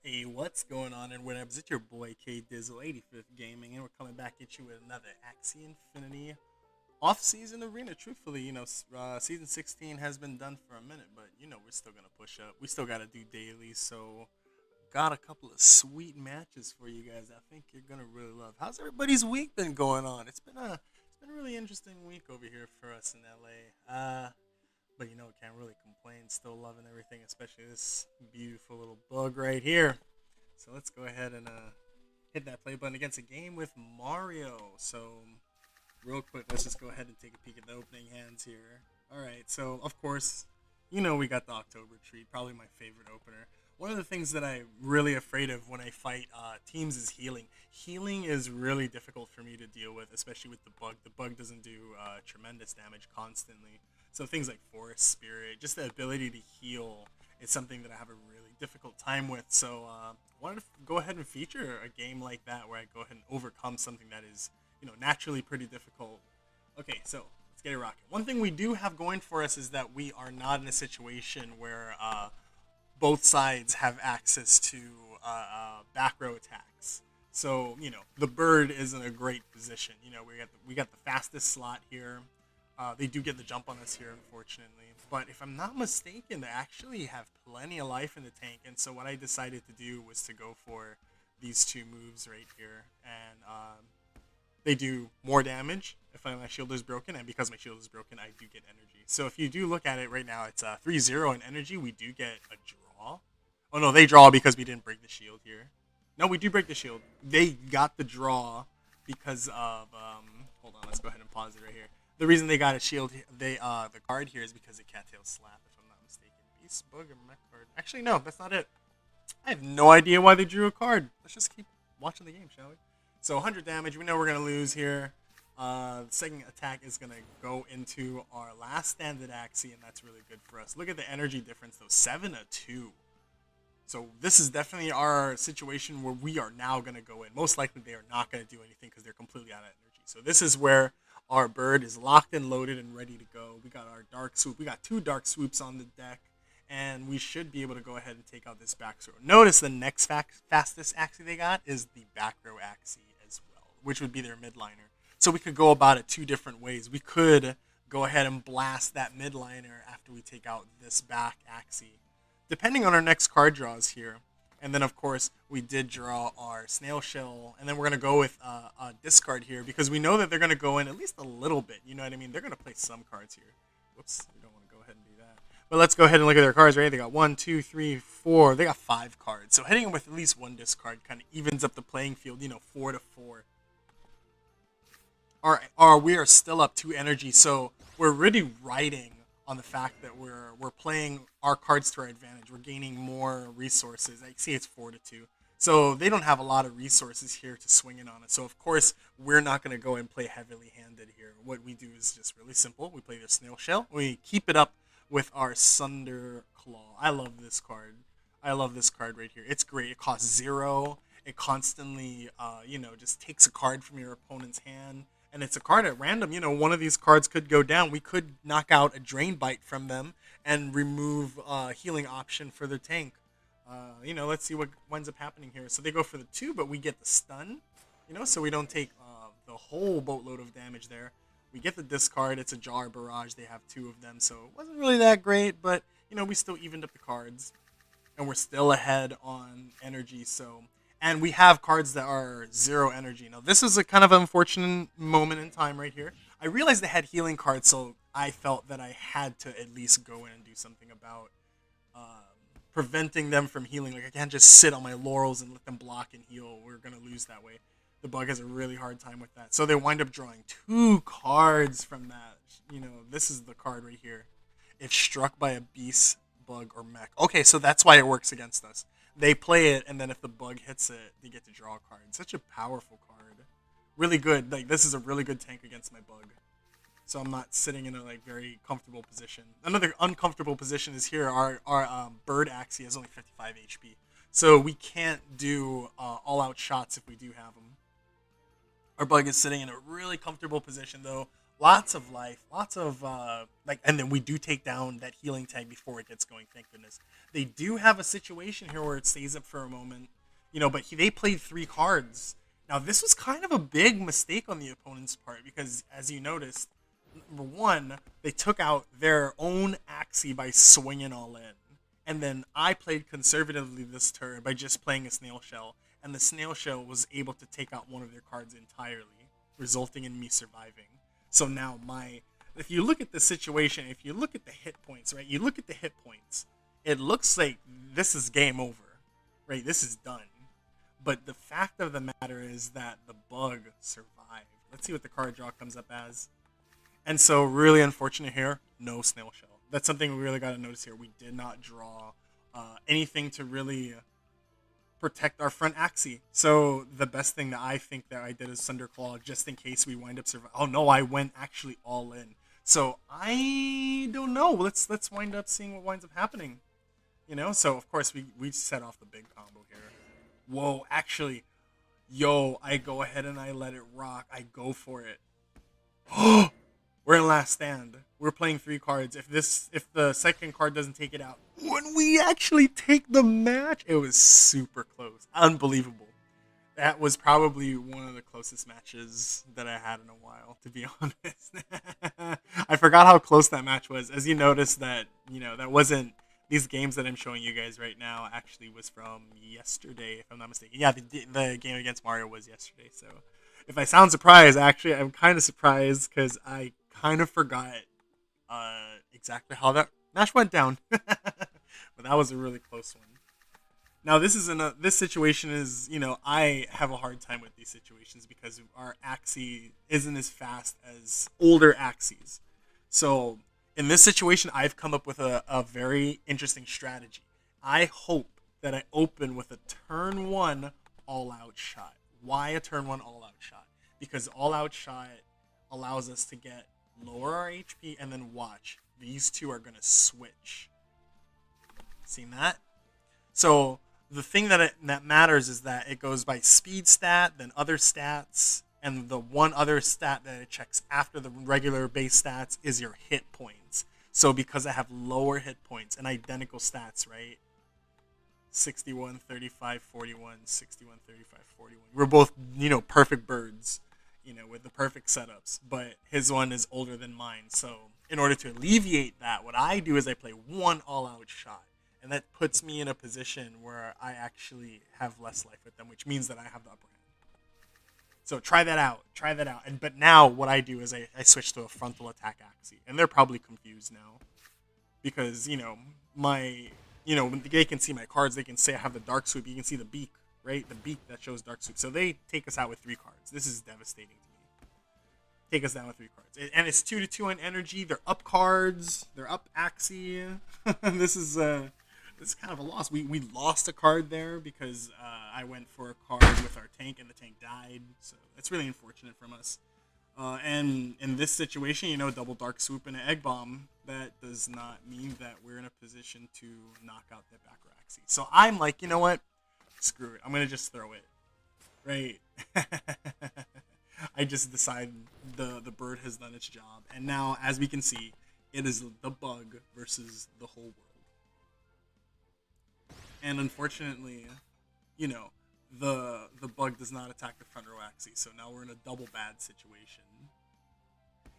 Hey, what's going on? And what's It's your boy K Dizzle, 85th Gaming, and we're coming back at you with another Axie Infinity off-season arena. Truthfully, season 16 has been done for a minute, but we're still gonna push up. We still gotta do daily, so got a couple of sweet matches for you guys. I think you're gonna really love. How's everybody's week been going on? It's been a really interesting week over here for us in LA. But can't really complain. Still loving everything, especially this beautiful little bug right here. So let's go ahead and hit that play button against a game with Mario. So real quick, let's just go ahead and take a peek at the opening hands here. All right, so of course, we got the October treat, probably my favorite opener. One of the things that I'm really afraid of when I fight teams is healing. Healing is really difficult for me to deal with, especially with the bug. The bug doesn't do tremendous damage constantly. So things like Forest Spirit, just the ability to heal is something that I have a really difficult time with. So I wanted to go ahead and feature a game like that where I go ahead and overcome something that is, naturally pretty difficult. Okay, so let's get it rocking. One thing we do have going for us is that we are not in a situation where both sides have access to back row attacks. So the bird is in a great position. We got the fastest slot here. They do get the jump on us here, unfortunately. But if I'm not mistaken, they actually have plenty of life in the tank. And so what I decided to do was to go for these two moves right here. And they do more damage if my shield is broken. And because my shield is broken, I do get energy. So if you do look at it right now, it's 3-0 in energy. We do get a draw. Oh, no, they draw because we didn't break the shield here. No, we do break the shield. They got the draw because of... hold on, let's go ahead and pause it right here. The reason they got a shield, the card here is because of Cattail Slap, if I'm not mistaken. Beast Bug or Mech card. Actually, no, that's not it. I have no idea why they drew a card. Let's just keep watching the game, shall we? So 100 damage. We know we're going to lose here. The second attack is going to go into our last standard Axie, and that's really good for us. Look at the energy difference, though. 7-2. So this is definitely our situation where we are now going to go in. Most likely they are not going to do anything because they're completely out of energy. So this is where our bird is locked and loaded and ready to go. We got our dark swoop. We got 2 dark swoops on the deck. And we should be able to go ahead and take out this back row. Notice the next fastest Axie they got is the back row Axie as well, which would be their midliner. So we could go about it 2 different ways. We could go ahead and blast that midliner after we take out this back Axie, depending on our next card draws here. And then, of course, we did draw our Snail Shell. And then we're going to go with a discard here because we know that they're going to go in at least a little bit. You know what I mean? They're going to play some cards here. Whoops, we don't want to go ahead and do that. But let's go ahead and look at their cards, right? They got 1, 2, 3, 4. They got 5 cards. So hitting them with at least 1 discard kind of evens up the playing field, 4-4. We are still up 2 energy. So we're really riding on the fact that we're playing our cards to our advantage. We're gaining more resources. I see it's 4-2. So they don't have a lot of resources here to swing in on it. So of course we're not going to go and play heavily handed here. What we do is just really simple. We play their Snail Shell. We keep it up with our Sunder Claw. I love this card. I love this card right here. It's great. It costs 0. It constantly, just takes a card from your opponent's hand. And it's a card at random. One of these cards could go down. We could knock out a Drain Bite from them and remove a healing option for their tank. Let's see what winds up happening here. So they go for the 2, but we get the stun. So we don't take the whole boatload of damage there. We get the discard. It's a Jar Barrage. They have 2 of them, so it wasn't really that great. But, we still evened up the cards. And we're still ahead on energy, so... And we have cards that are 0 energy. Now, this is a kind of unfortunate moment in time right here. I realized they had healing cards, so I felt that I had to at least go in and do something about preventing them from healing. Like, I can't just sit on my laurels and let them block and heal. We're going to lose that way. The bug has a really hard time with that. So they wind up drawing 2 cards from that. This is the card right here. If struck by a beast, bug, or mech. Okay, so that's why it works against us. They play it, and then if the bug hits it, they get to draw a card. Such a powerful card. Really good. Like, this is a really good tank against my bug. So I'm not sitting in a very comfortable position. Another uncomfortable position is here. Our bird Axie has only 55 HP. So we can't do all-out shots if we do have them. Our bug is sitting in a really comfortable position, though. lots of life, lots of and then we do take down that healing tag before it gets going. Thank goodness. They do have a situation here where it stays up for a moment, but they played 3 cards. Now this was kind of a big mistake on the opponent's part because, as you noticed, number one, they took out their own Axie by swinging all in. And then I played conservatively this turn by just playing a snail shell. And the snail shell was able to take out one of their cards entirely, resulting in me surviving. So now if you look at the situation, if you look at the hit points, right? You look at the hit points, it looks like this is game over, right? This is done. But the fact of the matter is that the bug survived. Let's see what the card draw comes up as. And so, really unfortunate here, no snail shell. That's something we really got to notice here. We did not draw anything to really protect our front Axie. So the best thing that I think that I did is Thunderclaw, just in case we wind up surviving. Oh no, I went actually all in. So I don't know. Let's wind up seeing what winds up happening. So of course we set off the big combo here. Whoa, actually, I go ahead and I let it rock. I go for it. We're in last stand. We're playing 3 cards. If the second card doesn't take it out, when we actually take the match, it was super close. Unbelievable. That was probably one of the closest matches that I had in a while, to be honest. I forgot how close that match was. As you notice that, that wasn't these games that I'm showing you guys right now actually was from yesterday, if I'm not mistaken. Yeah, the game against Mario was yesterday. So if I sound surprised, actually, I'm kind of surprised because I kind of forgot exactly how that match went down. But that was a really close one. Now this situation is, I have a hard time with these situations because our Axie isn't as fast as older Axies. So in this situation, I've come up with a very interesting strategy. I hope that I open with a turn 1 all-out shot. Why a turn 1 all-out shot? Because all-out shot allows us to get lower our HP and then watch. These two are going to switch. Seen that? So the thing that matters is that it goes by speed stat, then other stats, and the one other stat that it checks after the regular base stats is your hit points. So because I have lower hit points and identical stats, right? 61, 35, 41, 61, 35, 41. We're both, perfect birds, with the perfect setups. But his one is older than mine. So in order to alleviate that, what I do is I play 1 all-out shot. And that puts me in a position where I actually have less life with them, which means that I have the upper hand. So try that out. But now what I do is I switch to a frontal attack Axie. And they're probably confused now. Because, when they can see my cards, they can say I have the Dark Sweep. You can see the beak, right? The beak that shows Dark Sweep. So they take us out with 3 cards. This is devastating to me. Take us down with 3 cards. And it's 2-2 on energy. They're up cards. They're up Axie. This is kind of a loss. We lost a card there because I went for a card with our tank and the tank died. So that's really unfortunate from us. And in this situation, double Dark Swoop and an Egg Bomb, that does not mean that we're in a position to knock out that back row Axie. So I'm like, you know what? Screw it. I'm going to just throw it. Right? I just decide the bird has done its job. And now, as we can see, it is the bug versus the whole world. And unfortunately, the bug does not attack the front row Axie, so now we're in a double bad situation.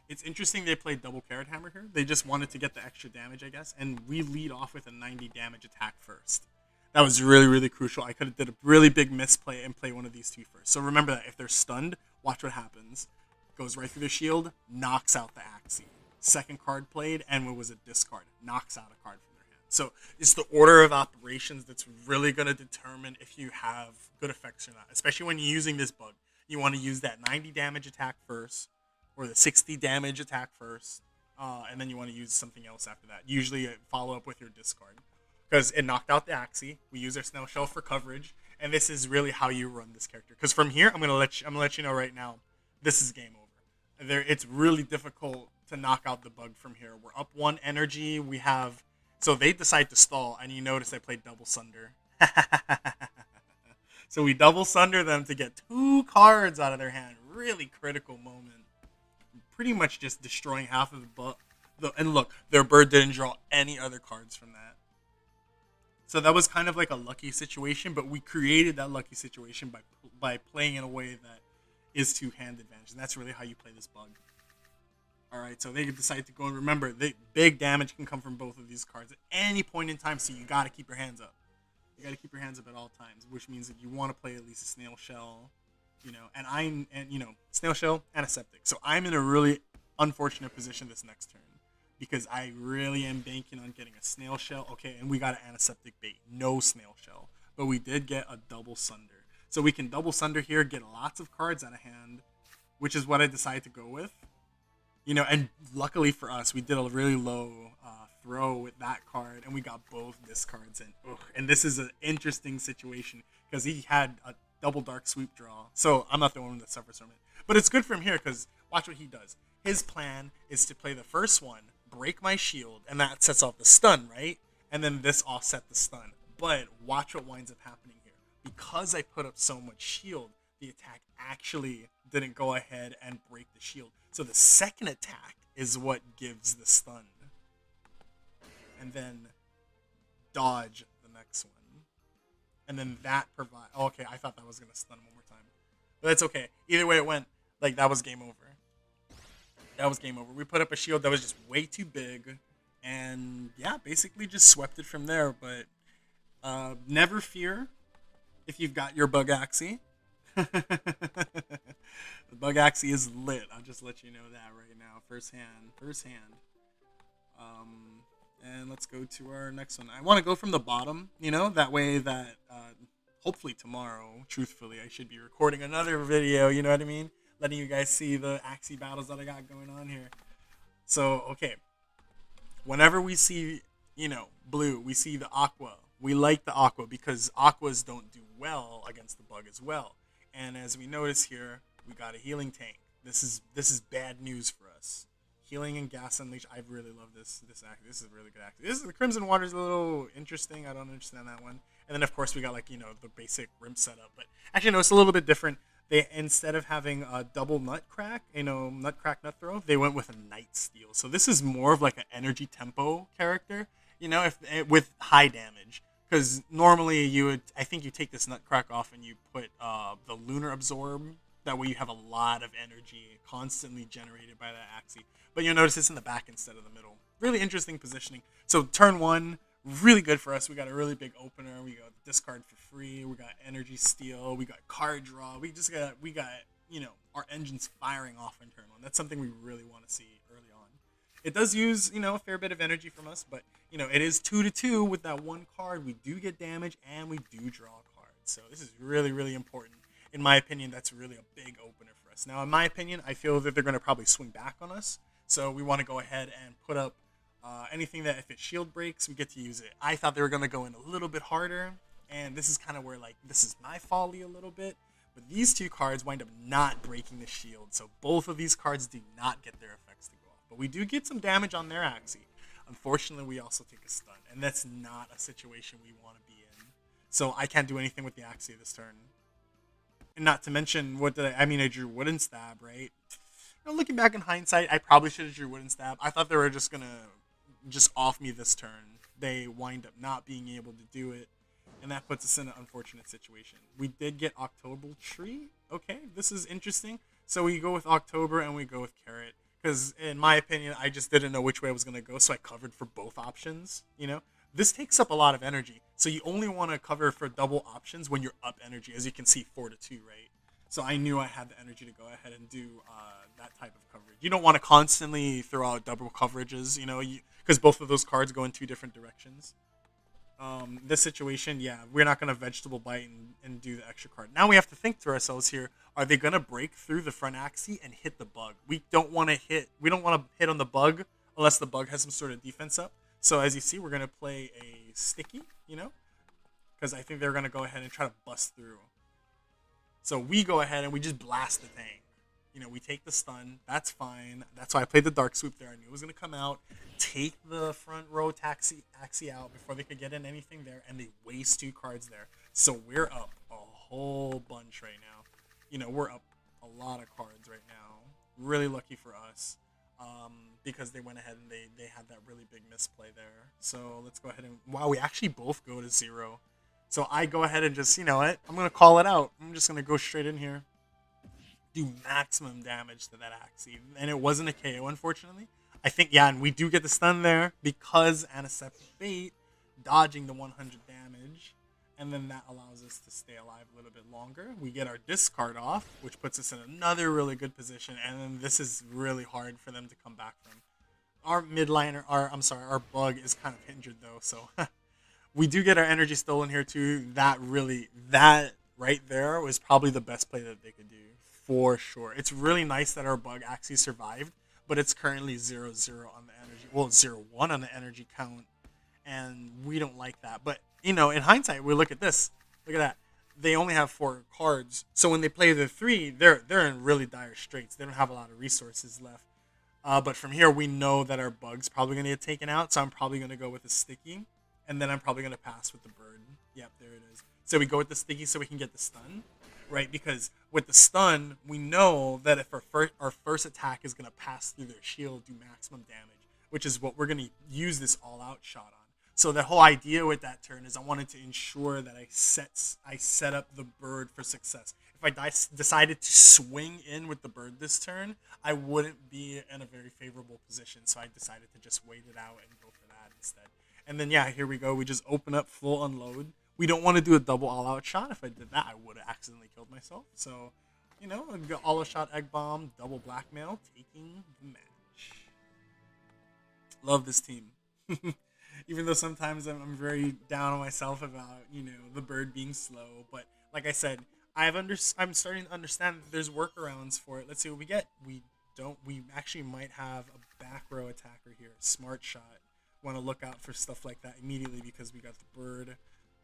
It's interesting they played double Carrot Hammer here. They just wanted to get the extra damage, I guess, and we lead off with a 90 damage attack first. That was really, really crucial. I could have did a really big misplay and play one of these 2 first. So remember that if they're stunned, watch what happens. Goes right through their shield, knocks out the Axie. Second card played, and what was a discard? Knocks out a card from their hand. So it's the order of operations that's really going to determine if you have good effects or not. Especially when you're using this bug. You want to use that 90 damage attack first, or the 60 damage attack first, and then you want to use something else after that. Usually follow up with your discard. Because it knocked out the Axie. We use our Snail Shell for coverage, and this is really how you run this character. Because from here, I'm gonna let you know right now, this is game over. It's really difficult to knock out the bug from here. We're up 1 energy. We have, so they decide to stall, and you notice I played double Sunder. So we double Sunder them to get 2 cards out of their hand. Really critical moment. pretty much just destroying half of and look, their bird didn't draw any other cards from that. So that was kind of like a lucky situation, but we created that lucky situation by playing in a way that is to hand advantage, and that's really how you play this bug. All right, so they decide to go, and remember, big damage can come from both of these cards at any point in time, so you got to keep your hands up. You got to keep your hands up at all times, which means that you want to play at least a snail shell, snail shell, antiseptic. So I'm in a really unfortunate position this next turn because I really am banking on getting a snail shell. Okay, and we got an antiseptic bait, no snail shell, but we did get a double sunder. So we can double sunder here, get lots of cards out of hand, which is what I decided to go with. And luckily for us, we did a really low throw with that card, and we got both discards in. Ugh. And this is an interesting situation because he had a double dark sweep draw. So I'm not the one that suffers from it. But it's good for him here because watch what he does. His plan is to play the first one, break my shield, and that sets off the stun, right? And then this offset the stun. But watch what winds up happening here. Because I put up so much shield, the attack actually didn't go ahead and break the shield. So the second attack is what gives the stun. And then dodge the next one. And then that provide. Oh, okay, I thought that was going to stun him one more time. But that's okay. Either way it went, that was game over. That was game over. We put up a shield that was just way too big. And yeah, basically just swept it from there. But never fear if you've got your bug Axie. The bug Axie is lit. I'll just let you know that right now. First hand. And let's go to our next one. I want to go from the bottom, that way that hopefully tomorrow, truthfully, I should be recording another video, you know what I mean? Letting you guys see the Axie battles that I got going on here. So, okay. Whenever we see, blue, we see the aqua. We like the aqua because aquas don't do well against the bug as well. And as we notice here, we got a healing tank. This is bad news for us. Healing and gas unleash. I really love this act. This is a really good act. This is the Crimson Water's a little interesting. I don't understand that one. And then of course we got the basic rim setup. But actually no, it's a little bit different. They instead of having a double nutcrack, nutcrack nut throw, they went with a night steal. So this is more of like an energy tempo character, with high damage. Because normally I think you take this nutcrack off and you put the lunar absorb. That way you have a lot of energy constantly generated by that Axie. But you'll notice it's in the back instead of the middle. Really interesting positioning. So turn one, really good for us. We got a really big opener. We got discard for free. We got energy steal. We got card draw. We got our engines firing off in turn one. That's something we really want to see early on. It does use, a fair bit of energy from us, but, it is 2-2 with that one card. We do get damage, and we do draw cards. So this is really, really important. In my opinion, that's really a big opener for us. Now, in my opinion, I feel that they're going to probably swing back on us. So we want to go ahead and put up anything that if it shield breaks, we get to use it. I thought they were going to go in a little bit harder, and this is kind of where, this is my folly a little bit. But these two cards wind up not breaking the shield, so both of these cards do not get their effects to go off. But we do get some damage on their Axie. Unfortunately, we also take a stun, and that's not a situation we want to be in. So I can't do anything with the Axie this turn. And not to mention, I drew Wooden Stab, right? Looking back in hindsight, I probably should have drew Wooden Stab. I thought they were just going to off me this turn. They wind up not being able to do it. And that puts us in an unfortunate situation. We did get October Tree. Okay, this is interesting. So we go with October and we go with Carrot. Because in my opinion, I just didn't know which way I was going to go. So I covered for both options, This takes up a lot of energy. So you only want to cover for double options when you're up energy. As you can see, 4-2, right? So I knew I had the energy to go ahead and do that type of coverage. You don't want to constantly throw out double coverages, because both of those cards go in two different directions. This situation, yeah, we're not going to vegetable bite and do the extra card. Now we have to think to ourselves here, are they going to break through the front Axie and hit the bug? We don't want to hit on the bug unless the bug has some sort of defense up. So as you see, we're going to play a sticky, because I think they're going to go ahead and try to bust through. So we go ahead and we just blast the tank. We take the stun. That's fine. That's why I played the Dark Swoop there. I knew it was going to come out, take the front row Axie out before they could get in anything there, and they waste 2 cards there. So we're up a whole bunch right now. We're up a lot of cards right now. Really lucky for us. Because they went ahead and they had that really big misplay there. So let's go ahead and wow, we actually both go to 0. So I go ahead and just, you know what, I'm gonna call it out. I'm just gonna go straight in here, do maximum damage to that Axie, and it wasn't a KO, unfortunately. I think yeah, and we do get the stun there because Antiseptic Bait dodging the 100 damage, and then that allows us to stay alive a little bit longer. We get our discard off, which puts us in another really good position, and then this is really hard for them to come back from. Our midliner, our bug is kind of injured though, so we do get our energy stolen here too. That right there was probably the best play that they could do for sure. It's really nice that our bug actually survived, but it's currently 0-0 on the energy. Well, 0-1 on the energy count, and we don't like that. But you know, in hindsight, we look at this. Look at that. They only have 4 cards, so when they play the 3, they're in really dire straits. They don't have a lot of resources left. But from here, we know that our bug's probably going to get taken out, so I'm probably going to go with a sticky, and then I'm probably going to pass with the bird. Yep, there it is. So we go with the sticky so we can get the stun, right? Because with the stun, we know that if our first attack is going to pass through their shield, do maximum damage, which is what we're going to use this all-out shot on. So the whole idea with that turn is I wanted to ensure that I set up the bird for success. If I decided to swing in with the bird this turn, I wouldn't be in a very favorable position. So I decided to just wait it out and go for that instead. And then yeah, here we go. We just open up full unload. We don't want to do a double all-out shot. If I did that, I would have accidentally killed myself. So, you know, all-out shot, egg bomb, double blackmail, taking the match. Love this team. Even though sometimes I'm very down on myself about, you know, the bird being slow. But like I said, I'm starting to understand that there's workarounds for it. Let's see what we get. We actually might have a back row attacker here. Smart shot. Want to look out for stuff like that immediately because we got the bird,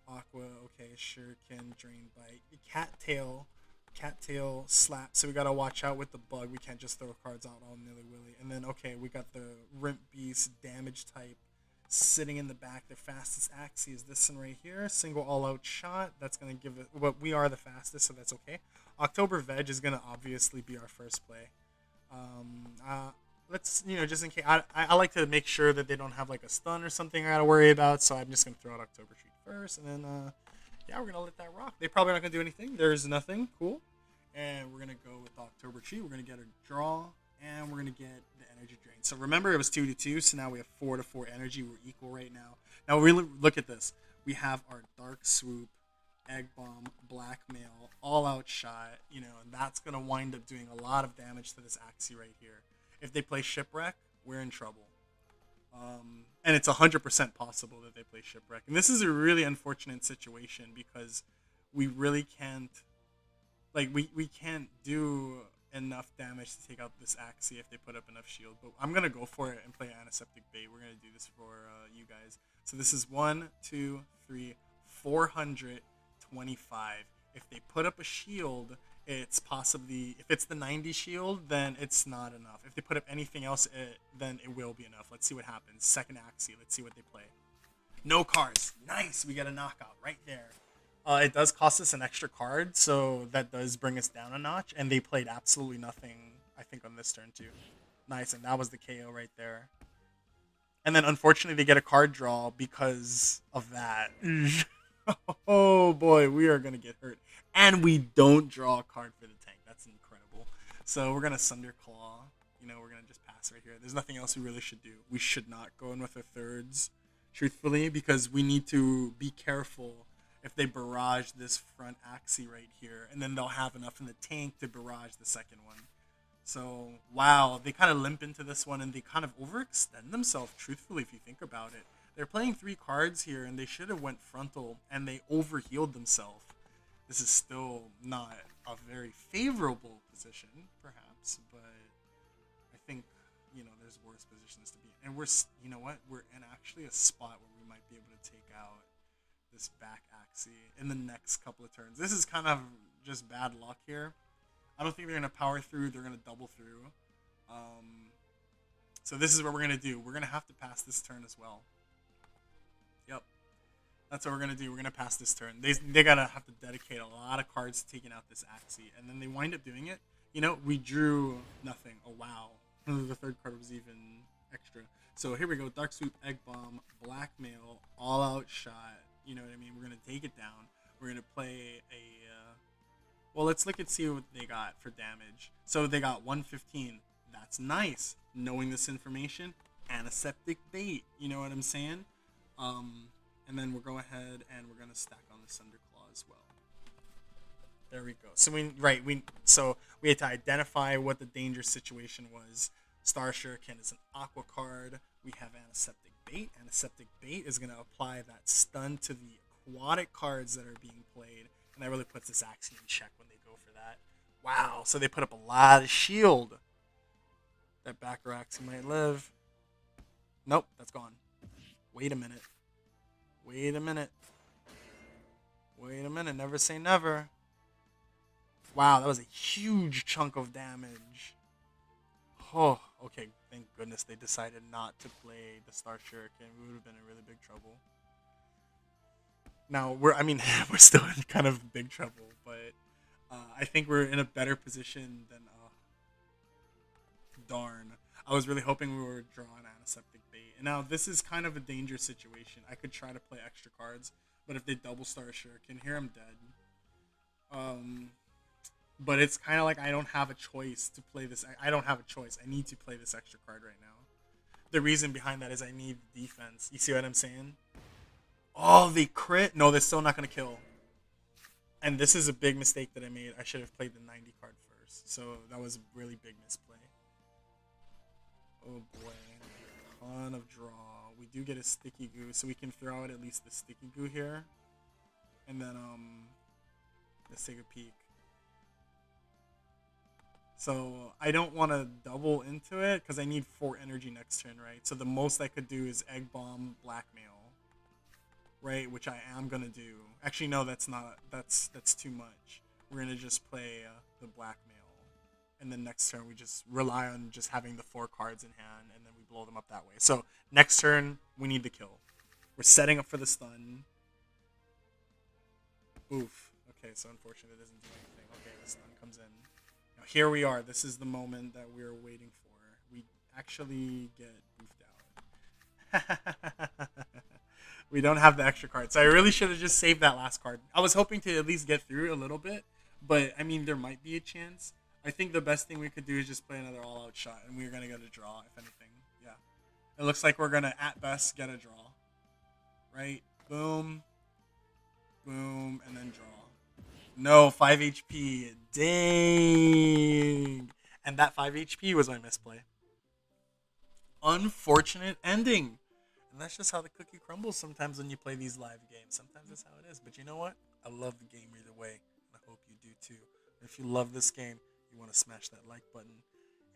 aqua, okay, shuriken, drain bite, cattail slap. So we got to watch out with the bug. We can't just throw cards out all nilly-willy. And then, okay, we got the Rimp Beast damage type. Sitting in the back, their fastest Axie is this one right here. Single all-out shot. That's going to give it... Well, we are the fastest, so that's okay. October Veg is going to obviously be our first play. Let's, you know, just in case... I like to make sure that they don't have, like, a stun or something I got to worry about, so I'm just going to throw out October Treat first, and then, yeah, we're going to let that rock. They're probably not going to do anything. There's nothing. Cool. And we're going to go with October Treat. We're going to get a draw, and we're going to get the energy drain. So remember, it was 2-2, so now we have 4-4 energy. We're equal right now. Now, really look at this. We have our Dark Swoop, Egg Bomb, Blackmail, all-out shot, you know, and that's going to wind up doing a lot of damage to this Axie right here. If they play Shipwreck, we're in trouble. And it's 100% possible that they play Shipwreck. And this is a really unfortunate situation because we really can't, like, we can't do enough damage to take out this Axie if they put up enough shield. But I'm going to go for it and play Antiseptic Bait. We're going to do this for you guys. So this is 1, 2, 3, 425. If they put up a shield, it's possibly, if it's the 90 shield, then it's not enough. If they put up anything else, then it will be enough. Let's see what happens. Second Axie. Let's see what they play. No cards. Nice. We got a knockout right there. It does cost us an extra card, so that does bring us down a notch. And they played absolutely nothing, I think, on this turn too. Nice, and that was the KO right there. And then, unfortunately, they get a card draw because of that. Oh, boy, we are going to get hurt. And we don't draw a card for the tank. That's incredible. So we're going to Sunder Claw. You know, we're going to just pass right here. There's nothing else we really should do. We should not go in with our thirds, truthfully, because we need to be careful if they barrage this front Axie right here, and then they'll have enough in the tank to barrage the second one. So, wow, they kind of limp into this one, and they kind of overextend themselves, truthfully, if you think about it. They're playing 3 cards here, and they should have went frontal, and they overhealed themselves. This is still not a very favorable position, perhaps, but I think, you know, there's worse positions to be in. And we're, you know what, we're in actually a spot where we might be able to take out this back Axie in the next couple of turns. This is kind of just bad luck here. I don't think they're going to power through. They're going to double through. So this is what we're going to do. We're going to have to pass this turn as well. Yep. That's what we're going to do. We're going to pass this turn. They got to have to dedicate a lot of cards to taking out this Axie. And then they wind up doing it We drew nothing. Oh, wow. The third card was even extra. So here we go. Dark Sweep, Egg Bomb, Blackmail, All Out Shot. You know what I mean? We're going to take it down. We're going to play a... well, let's look and see what they got for damage. So they got 115. That's nice. Knowing this information. Antiseptic Bait. You know what I'm saying? And then we'll go ahead and we're going to stack on the Thunderclaw as well. There we go. So we had to identify what the danger situation was. Star Shuriken is an aqua card. We have Antiseptic Bait. Antiseptic Bait is going to apply that stun to the aquatic cards that are being played. And that really puts this Axie in check when they go for that. Wow. So they put up a lot of shield. That backer Axie might live. Nope, that's gone. Wait a minute. Wait a minute. Wait a minute. Never say never. Wow, that was a huge chunk of damage. Oh, okay. Thank goodness they decided not to play the Star Shuriken. We would have been in really big trouble. Now, we're still in kind of big trouble, but I think we're in a better position than... darn. I was really hoping we were drawing Antiseptic Bait. And now, this is kind of a dangerous situation. I could try to play extra cards, but if they double Star Shuriken here, I'm dead. But it's kind of like I don't have a choice to play this. I don't have a choice. I need to play this extra card right now. The reason behind that is I need defense. You see what I'm saying? Oh, they crit? No, they're still not going to kill. And this is a big mistake that I made. I should have played the 90 card first. So that was a really big misplay. Oh boy. A ton of draw. We do get a Sticky Goo, so we can throw out at least the Sticky Goo here. And then, let's take a peek. So I don't want to double into it because I need 4 energy next turn, right? So the most I could do is Egg Bomb, Blackmail, right? Which I am gonna do. Actually, no, that's not. That's too much. We're gonna just play the Blackmail, and then next turn we just rely on just having the 4 cards in hand, and then we blow them up that way. So next turn we need the kill. We're setting up for the stun. Oof. Okay, so unfortunately it doesn't do anything. Okay, the stun comes in. Here we are. This is the moment that we're waiting for. We actually get boofed out. We don't have the extra card. So I really should have just saved that last card. I was hoping to at least get through a little bit. But, I mean, there might be a chance. I think the best thing we could do is just play another all-out shot. And we're going to get a draw, if anything. Yeah. It looks like we're going to, at best, get a draw. Right? Boom. Boom. And then draw. No, 5 HP. Dang. And that 5 HP was my misplay. Unfortunate ending. And that's just how the cookie crumbles sometimes when you play these live games. Sometimes that's how it is. But you know what? I love the game either way. And I hope you do too. If you love this game, you want to smash that like button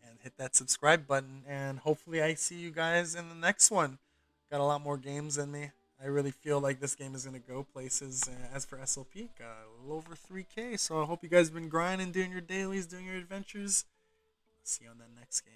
and hit that subscribe button. And hopefully I see you guys in the next one. Got a lot more games in me. I really feel like this game is going to go places. As for SLP, got a little over 3K. So I hope you guys have been grinding, doing your dailies, doing your adventures. See you on that next game.